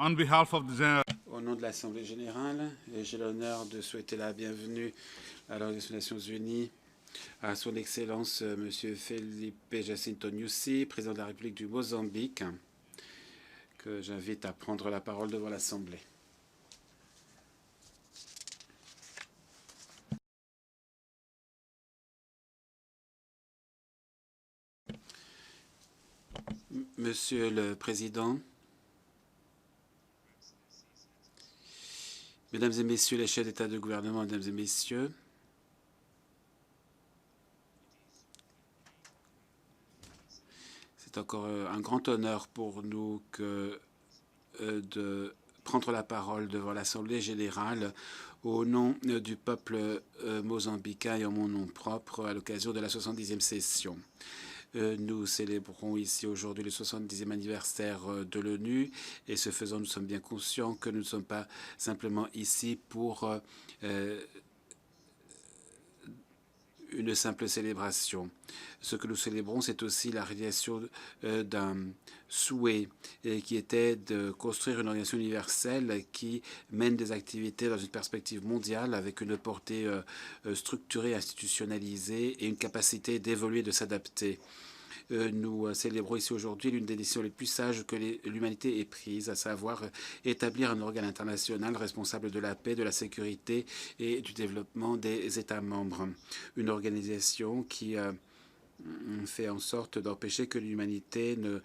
On behalf of the Au nom de l'Assemblée générale, j'ai l'honneur de souhaiter la bienvenue à l'Organisation des Nations Unies à son Excellence M. Felipe Jacinto Nyusi, président de la République du Mozambique, que j'invite à prendre la parole devant l'Assemblée. Monsieur le Président, Mesdames et Messieurs les chefs d'État et de gouvernement, Mesdames et Messieurs, c'est encore un grand honneur pour nous de prendre la parole devant l'Assemblée générale au nom du peuple mozambicain et en mon nom propre à l'occasion de la 70e session. Nous célébrons ici aujourd'hui le 70e anniversaire de l'ONU et ce faisant, nous sommes bien conscients que nous ne sommes pas simplement ici pour une simple célébration. Ce que nous célébrons, c'est aussi la réalisation d'un souhait qui était de construire une organisation universelle qui mène des activités dans une perspective mondiale avec une portée structurée, institutionnalisée et une capacité d'évoluer, de s'adapter. Nous célébrons ici aujourd'hui l'une des décisions les plus sages que l'humanité ait prises, à savoir établir un organe international responsable de la paix, de la sécurité et du développement des États membres. Une organisation qui fait en sorte d'empêcher que l'humanité ne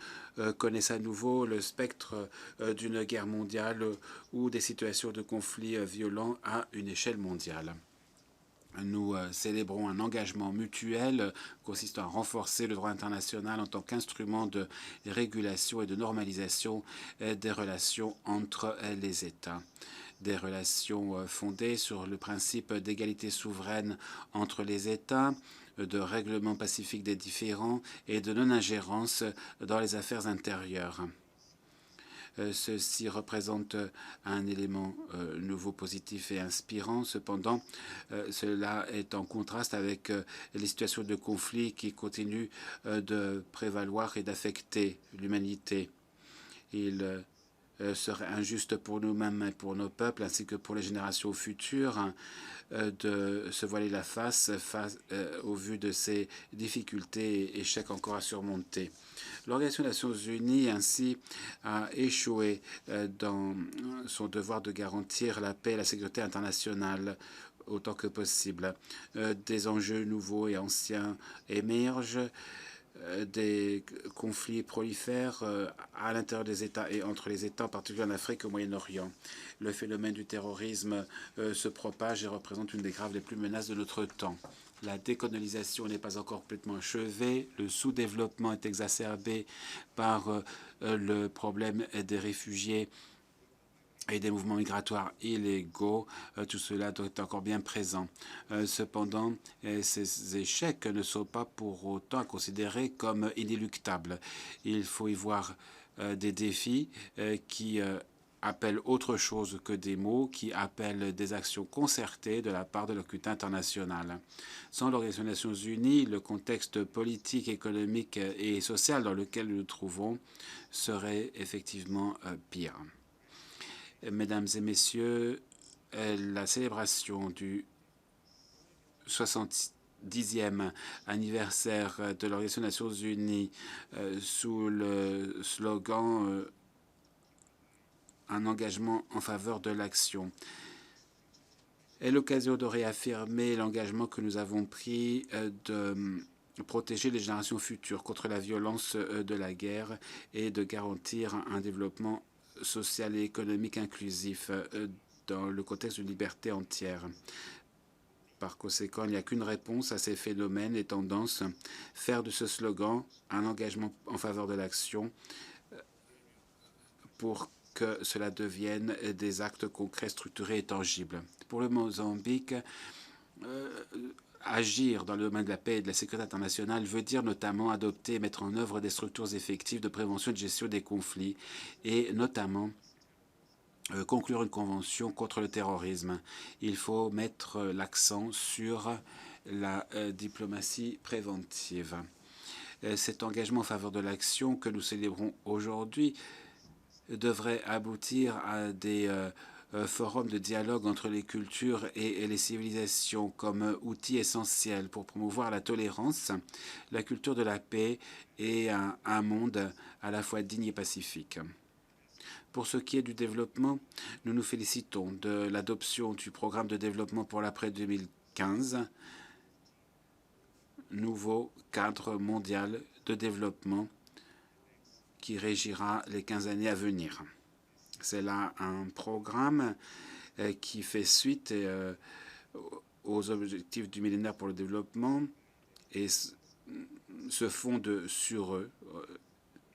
connaisse à nouveau le spectre d'une guerre mondiale ou des situations de conflits violents à une échelle mondiale. Nous célébrons un engagement mutuel consistant à renforcer le droit international en tant qu'instrument de régulation et de normalisation des relations entre les États. Des relations fondées sur le principe d'égalité souveraine entre les États, de règlement pacifique des différends et de non-ingérence dans les affaires intérieures. Ceci représente un élément nouveau, positif et inspirant. Cependant, cela est en contraste avec les situations de conflit qui continuent de prévaloir et d'affecter l'humanité. Il serait injuste pour nous-mêmes et pour nos peuples, ainsi que pour les générations futures, de se voiler la face au vu de ces difficultés et échecs encore à surmonter. L'Organisation des Nations Unies ainsi a échoué dans son devoir de garantir la paix et la sécurité internationale autant que possible. Des enjeux nouveaux et anciens émergent. Des conflits prolifèrent à l'intérieur des États et entre les États, en particulier en Afrique et au Moyen-Orient. Le phénomène du terrorisme se propage et représente une des graves les plus menaces de notre temps. La décolonisation n'est pas encore complètement achevée. Le sous-développement est exacerbé par le problème des réfugiés et des mouvements migratoires illégaux, tout cela doit être encore bien présent. Cependant, ces échecs ne sont pas pour autant considérés comme inéluctables. Il faut y voir des défis qui appellent autre chose que des mots, qui appellent des actions concertées de la part de la communauté internationale. Sans l'Organisation des Nations Unies, le contexte politique, économique et social dans lequel nous nous trouvons serait effectivement pire. Mesdames et Messieurs, la célébration du 70e anniversaire de l'Organisation des Nations Unies sous le slogan un engagement en faveur de l'action est l'occasion de réaffirmer l'engagement que nous avons pris de protéger les générations futures contre la violence de la guerre et de garantir un développement social et économique inclusif dans le contexte d'une liberté entière. Par conséquent, il n'y a qu'une réponse à ces phénomènes et tendances, faire de ce slogan un engagement en faveur de l'action pour que cela devienne des actes concrets, structurés et tangibles. Pour le Mozambique, agir dans le domaine de la paix et de la sécurité internationale veut dire notamment adopter et mettre en œuvre des structures effectives de prévention et de gestion des conflits et notamment conclure une convention contre le terrorisme. Il faut mettre l'accent sur la diplomatie préventive. Cet engagement en faveur de l'action que nous célébrons aujourd'hui devrait aboutir à des forums de dialogue entre les cultures et les civilisations comme outil essentiel pour promouvoir la tolérance, la culture de la paix et un monde à la fois digne et pacifique. Pour ce qui est du développement, nous nous félicitons de l'adoption du programme de développement pour l'après 2015, nouveau cadre mondial de développement qui régira les 15 années à venir. C'est là un programme qui fait suite aux objectifs du millénaire pour le développement et se fonde sur eux,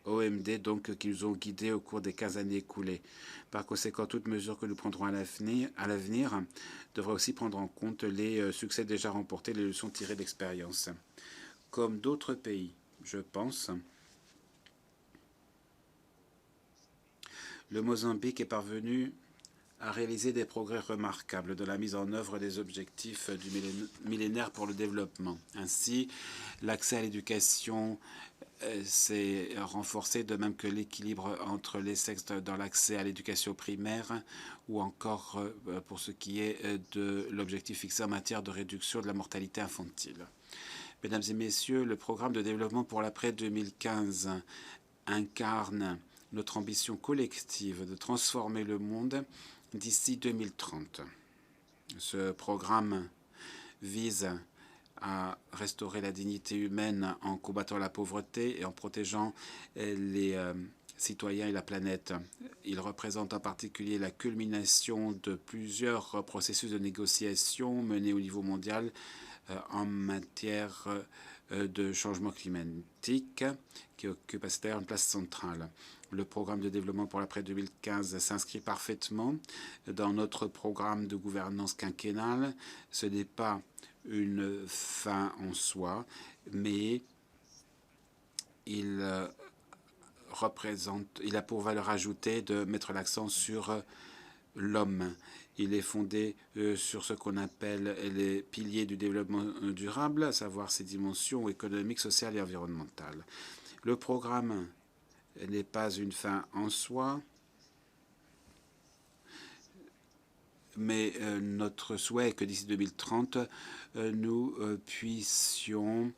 OMD, donc, qui nous ont guidés au cours des 15 années écoulées. Par conséquent, toute mesure que nous prendrons à l'avenir devra aussi prendre en compte les succès déjà remportés, les leçons tirées d'expérience. Comme d'autres pays, je pense, le Mozambique est parvenu à réaliser des progrès remarquables dans la mise en œuvre des objectifs du millénaire pour le développement. Ainsi, l'accès à l'éducation s'est renforcé, de même que l'équilibre entre les sexes dans l'accès à l'éducation primaire, ou encore pour ce qui est de l'objectif fixé en matière de réduction de la mortalité infantile. Mesdames et messieurs, le programme de développement pour l'après 2015 incarne notre ambition collective de transformer le monde d'ici 2030. Ce programme vise à restaurer la dignité humaine en combattant la pauvreté et en protégeant les citoyens et la planète. Il représente en particulier la culmination de plusieurs processus de négociation menés au niveau mondial en matière de changement climatique qui occupe à cette heure une place centrale. Le programme de développement pour l'après 2015 s'inscrit parfaitement dans notre programme de gouvernance quinquennale. Ce n'est pas une fin en soi, mais il a pour valeur ajoutée de mettre l'accent sur l'homme. Il est fondé sur ce qu'on appelle les piliers du développement durable, à savoir ses dimensions économiques, sociales et environnementales. Le programme n'est pas une fin en soi, mais notre souhait est que d'ici 2030, nous puissions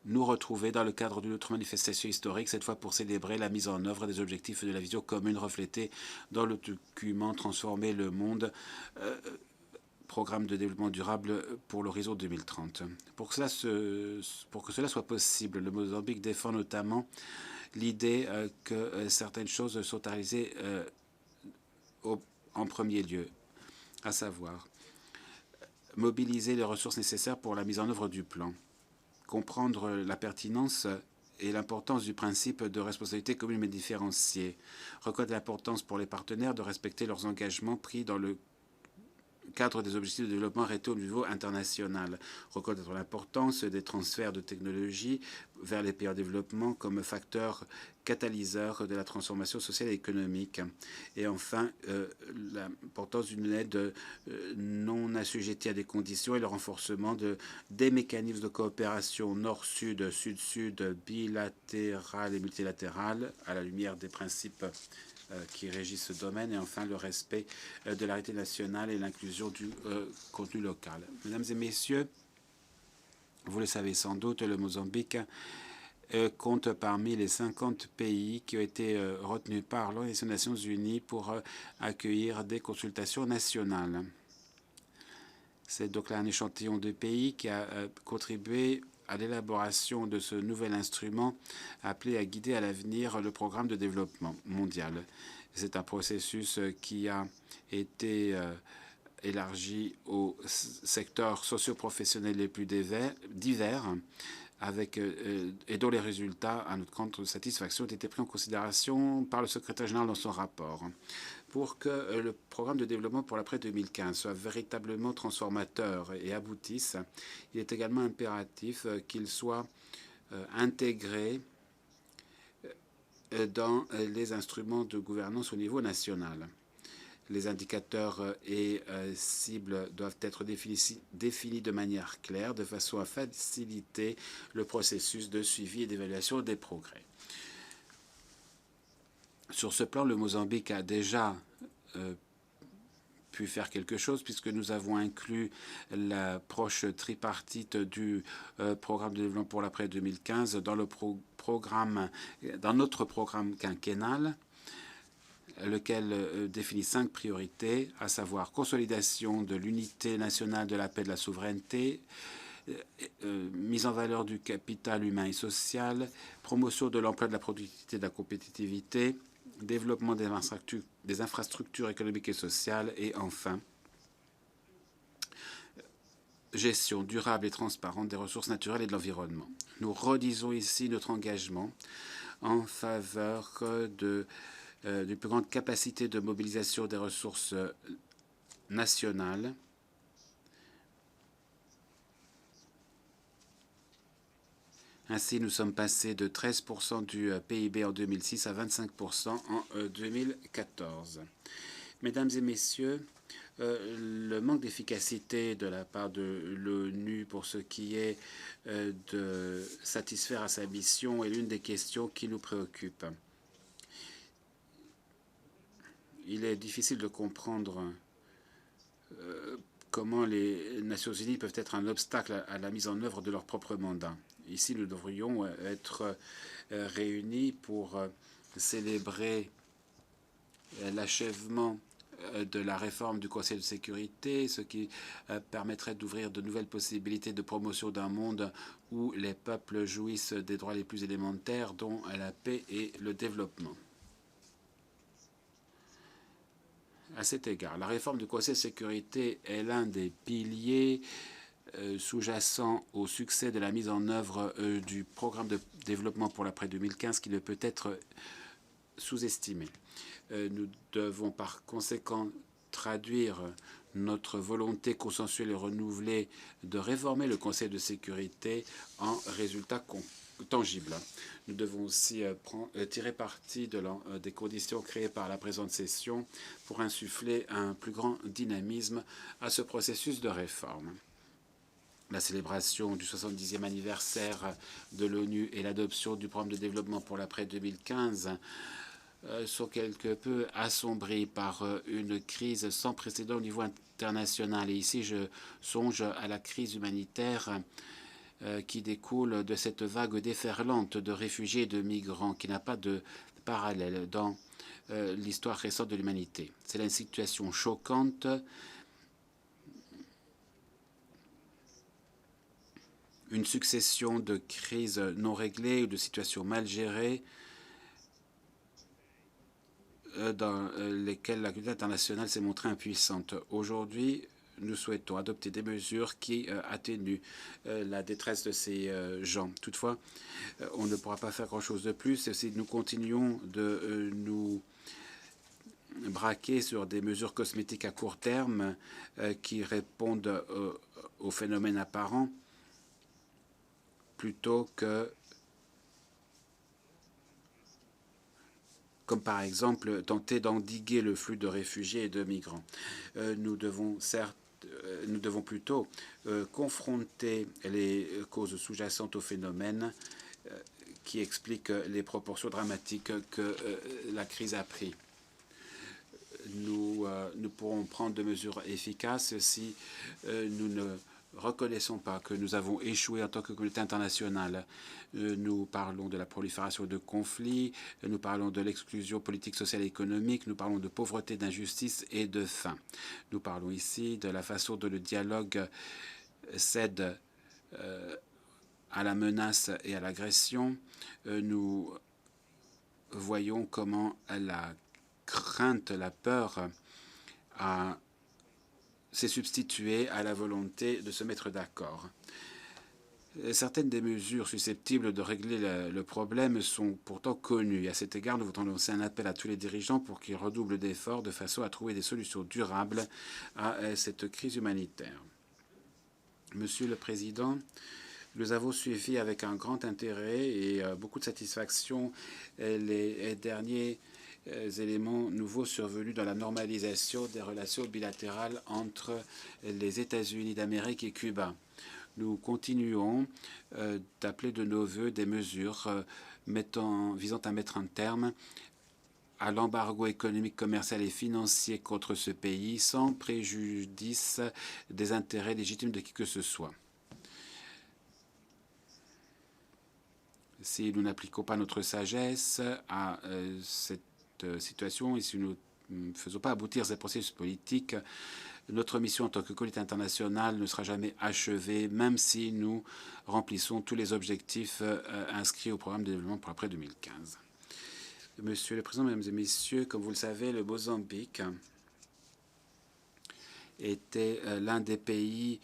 nous retrouver dans le cadre d'une autre manifestation historique, cette fois pour célébrer la mise en œuvre des objectifs de la vision commune reflétés dans le document Transformer le monde, programme de développement durable pour l'horizon 2030. Pour que cela soit possible, le Mozambique défend notamment l'idée que certaines choses sont à réaliser en premier lieu, à savoir mobiliser les ressources nécessaires pour la mise en œuvre du plan, comprendre la pertinence et l'importance du principe de responsabilité commune mais différenciée, reconnaître l'importance pour les partenaires de respecter leurs engagements pris dans le cadre des objectifs de développement arrêtés au niveau international, reconnaître l'importance des transferts de technologies vers les pays en développement comme facteur catalyseur de la transformation sociale et économique. Et enfin, l'importance d'une aide non assujettie à des conditions et le renforcement des mécanismes de coopération nord-sud, sud-sud, bilatéral et multilatéral à la lumière des principes qui régissent ce domaine, et enfin le respect de l'arrêté national et l'inclusion du contenu local. Mesdames et messieurs, vous le savez sans doute, le Mozambique compte parmi les 50 pays qui ont été retenus par l'Organisation des Nations Unies pour accueillir des consultations nationales. C'est donc là un échantillon de pays qui a contribué à l'élaboration de ce nouvel instrument appelé à guider à l'avenir le programme de développement mondial. C'est un processus qui a été élargi aux secteurs socio-professionnels les plus divers et dont les résultats, à notre grande satisfaction, ont été pris en considération par le secrétaire général dans son rapport. Pour que le programme de développement pour l'après 2015 soit véritablement transformateur et aboutisse, il est également impératif qu'il soit intégré dans les instruments de gouvernance au niveau national. Les indicateurs et cibles doivent être définis de manière claire, de façon à faciliter le processus de suivi et d'évaluation des progrès. Sur ce plan, le Mozambique a déjà pu faire quelque chose puisque nous avons inclus l'approche tripartite du programme de développement pour l'après 2015 dans notre programme quinquennal, lequel définit 5 priorités, à savoir consolidation de l'unité nationale, de la paix, de la souveraineté, mise en valeur du capital humain et social, promotion de l'emploi, de la productivité, de la compétitivité, développement des infrastructures économiques et sociales, et enfin, gestion durable et transparente des ressources naturelles et de l'environnement. Nous redisons ici notre engagement en faveur d'une plus grande capacité de mobilisation des ressources nationales. Ainsi, nous sommes passés de 13% du PIB en 2006 à 25% en 2014. Mesdames et messieurs, le manque d'efficacité de la part de l'ONU pour ce qui est de satisfaire à sa mission est l'une des questions qui nous préoccupent. Il est difficile de comprendre comment les Nations Unies peuvent être un obstacle à la mise en œuvre de leur propre mandat. Ici, nous devrions être réunis pour célébrer l'achèvement de la réforme du Conseil de sécurité, ce qui permettrait d'ouvrir de nouvelles possibilités de promotion d'un monde où les peuples jouissent des droits les plus élémentaires, dont la paix et le développement. À cet égard, la réforme du Conseil de sécurité est l'un des piliers sous-jacents au succès de la mise en œuvre du programme de développement pour l'après 2015 qui ne peut être sous-estimé. Nous devons par conséquent traduire notre volonté consensuelle et renouvelée de réformer le Conseil de sécurité en résultats tangibles. Nous devons aussi tirer parti des conditions créées par la présente session pour insuffler un plus grand dynamisme à ce processus de réforme. La célébration du 70e anniversaire de l'ONU et l'adoption du programme de développement pour l'après 2015 sont quelque peu assombris par une crise sans précédent au niveau international. Et ici, je songe à la crise humanitaire qui découle de cette vague déferlante de réfugiés et de migrants qui n'a pas de parallèle dans l'histoire récente de l'humanité. C'est une situation choquante, une succession de crises non réglées ou de situations mal gérées dans lesquelles la communauté internationale s'est montrée impuissante. Aujourd'hui, nous souhaitons adopter des mesures qui atténuent la détresse de ces gens. Toutefois, on ne pourra pas faire grand-chose de plus si nous continuons de nous braquer sur des mesures cosmétiques à court terme qui répondent aux phénomènes apparents plutôt que, comme par exemple, tenter d'endiguer le flux de réfugiés et de migrants. Nous devons plutôt confronter les causes sous-jacentes au phénomène qui expliquent les proportions dramatiques que la crise a pris. Nous pourrons prendre de mesures efficaces si nous ne reconnaissons pas que nous avons échoué en tant que communauté internationale. Nous parlons de la prolifération de conflits, nous parlons de l'exclusion politique, sociale et économique, nous parlons de pauvreté, d'injustice et de faim. Nous parlons ici de la façon dont le dialogue cède à la menace et à l'agression. Nous voyons comment la crainte, la peur s'est substituée à la volonté de se mettre d'accord. Certaines des mesures susceptibles de régler le problème sont pourtant connues. À cet égard, nous voudrions lancer un appel à tous les dirigeants pour qu'ils redoublent d'efforts de façon à trouver des solutions durables à cette crise humanitaire. Monsieur le Président, nous avons suivi avec un grand intérêt et beaucoup de satisfaction les derniers éléments nouveaux survenus dans la normalisation des relations bilatérales entre les États-Unis d'Amérique et Cuba. Nous continuons d'appeler de nos voeux des mesures visant à mettre un terme à l'embargo économique, commercial et financier contre ce pays sans préjudice des intérêts légitimes de qui que ce soit. Si nous n'appliquons pas notre sagesse à cette situation et si nous ne faisons pas aboutir ces processus politiques, notre mission en tant que communauté internationale ne sera jamais achevée, même si nous remplissons tous les objectifs inscrits au programme de développement pour après 2015. Monsieur le Président, Mesdames et Messieurs, comme vous le savez, le Mozambique était l'un des pays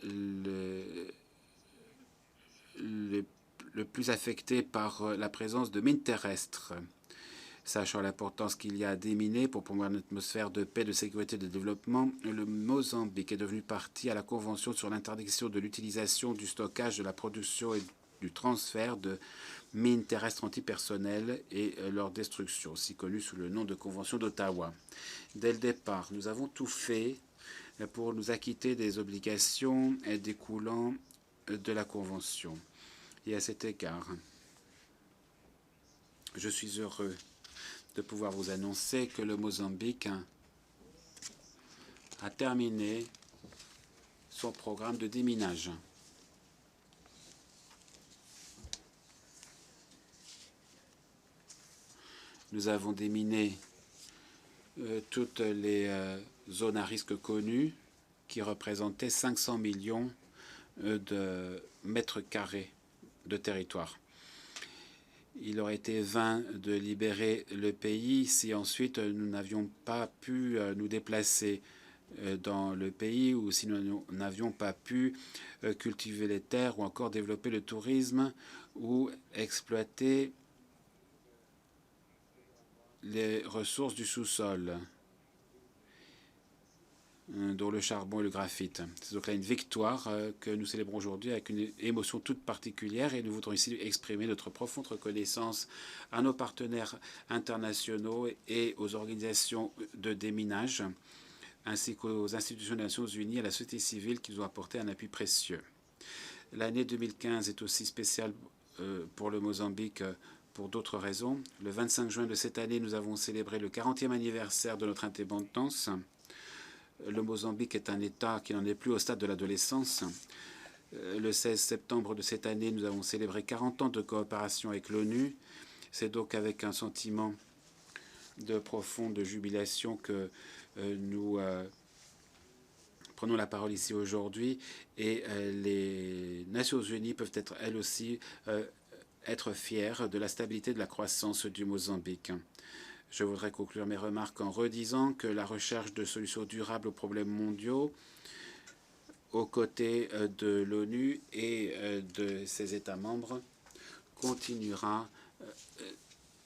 le plus affecté par la présence de mines terrestres. Sachant l'importance qu'il y a des miner pour promouvoir une atmosphère de paix, de sécurité et de développement, le Mozambique est devenu partie à la Convention sur l'interdiction de l'utilisation, du stockage, de la production et du transfert de mines terrestres antipersonnelles et leur destruction, aussi connue sous le nom de Convention d'Ottawa. Dès le départ, nous avons tout fait pour nous acquitter des obligations découlant de la Convention. Et à cet égard, je suis heureux de pouvoir vous annoncer que le Mozambique a terminé son programme de déminage. Nous avons déminé toutes les zones à risque connues qui représentaient 500 millions de mètres carrés de territoire. Il aurait été vain de libérer le pays si ensuite nous n'avions pas pu nous déplacer dans le pays ou si nous n'avions pas pu cultiver les terres ou encore développer le tourisme ou exploiter les ressources du sous-sol, dont le charbon et le graphite. C'est donc là une victoire que nous célébrons aujourd'hui avec une émotion toute particulière et nous voudrons ici exprimer notre profonde reconnaissance à nos partenaires internationaux et aux organisations de déminage, ainsi qu'aux institutions des Nations Unies et à la société civile qui nous ont apporté un appui précieux. L'année 2015 est aussi spéciale pour le Mozambique pour d'autres raisons. Le 25 juin de cette année, nous avons célébré le 40e anniversaire de notre indépendance. Le Mozambique est un État qui n'en est plus au stade de l'adolescence. Le 16 septembre de cette année, nous avons célébré 40 ans de coopération avec l'ONU. C'est donc avec un sentiment de profonde jubilation que nous prenons la parole ici aujourd'hui. Et les Nations Unies peuvent être, elles aussi, être fières de la stabilité de la croissance du Mozambique. Je voudrais conclure mes remarques en redisant que la recherche de solutions durables aux problèmes mondiaux, aux côtés de l'ONU et de ses États membres, continuera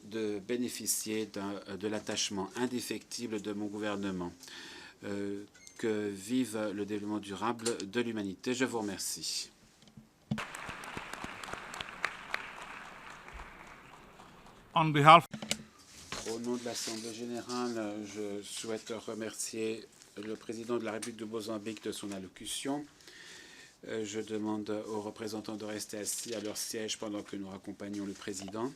de bénéficier de l'attachement indéfectible de mon gouvernement. Que vive le développement durable de l'humanité. Je vous remercie. On behalf Au nom de l'Assemblée générale, je souhaite remercier le président de la République de Mozambique de son allocution. Je demande aux représentants de rester assis à leur siège pendant que nous raccompagnons le président.